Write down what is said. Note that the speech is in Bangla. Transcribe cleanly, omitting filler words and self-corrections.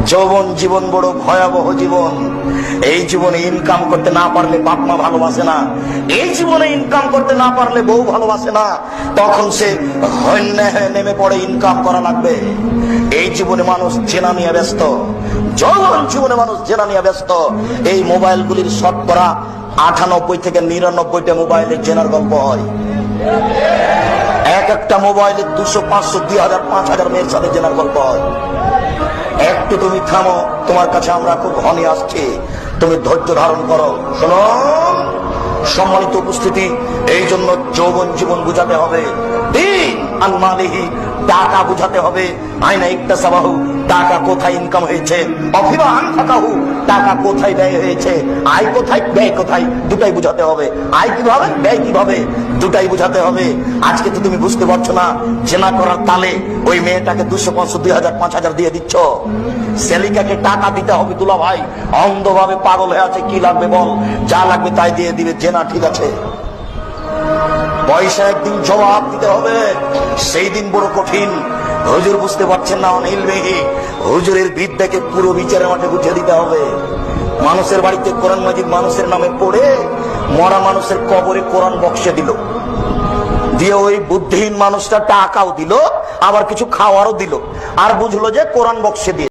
যৌবন জীবন বড় ভয়াবহ জীবন। এই জীবনে ইনকাম করতে না পারলে বাপ মা ভালোবাসে না, এই জীবনে ইনকাম করতে না পারলে বউ ভালোবাসে না, তখন সে হন্যে হয়ে নেমে পড়ে ইনকাম করা লাগবে। এই জীবনে মানুষ জেনা নিয়ে ব্যস্ত, যৌবন জীবনে মানুষ জেনা নিয়ে ব্যস্ত। এই মোবাইলগুলির শতকরা 98 থেকে 99টা মোবাইলে জেনার গল্প হয়। এক একটা মোবাইলে 200, 500, 2000, 5000 মেয়ের সাথে জেনার গল্প হয়। একটু তুমি থামো, তোমার কাছে আমরা খুব ঘনে আসছি, তুমি ধৈর্য ধারণ করো। শোনো সম্মানিত উপস্থিতি, এই জন্য যৌবন জীবন বুঝাতে হবে, দিন আন মালিহি, টাকা বুঝাতে হবে। আইনা ইকতাসাবাহু, টাকা কোথায় ইনকাম হয়েছে, অফিমা আনফাকাহু, টাকা কোথায় ব্যয় হয়েছে, আয় কোথায় ব্যয় কোথায়, দুটাই বুঝাতে হবে। আয় কিভাবে, ব্যয় কিভাবে, দুটাই বুঝাতে হবে। আজকে তো তুমি বুঝতে পারছো না, জেনা করার তালে ওই মেয়েটাকে 200, 500, 2000, 5000 দিয়ে দিচ্ছ। সেলিকাকে টাকা দিতে হবে দুলা ভাই, অন্ধভাবে পাগল হয়ে আছে, কি লাগবে বল, যা লাগবে তাই দিয়ে দিবে। জেনা ঠিক আছে, পয়সা একদিন জবাব দিতে হবে, সেই দিন বড় কঠিন। হুজুর বুঝতে পারছেন না, অনিল মেহি হুজুরের বিদ্যাকে পুরো বিচারের মাঠে বুঝিয়ে দিতে হবে। মানুষের বাড়িতে কোরআন মাজিদ মানুষের নামে পড়ে মরা মানুষের কবরে কোরআন বক্সে দিল, দিয়ে ওই বুদ্ধিহীন মানুষটা টাকাও দিল, আবার কিছু খাওয়ারও দিল, আর বুঝলো যে কোরআন বক্সে দিয়ে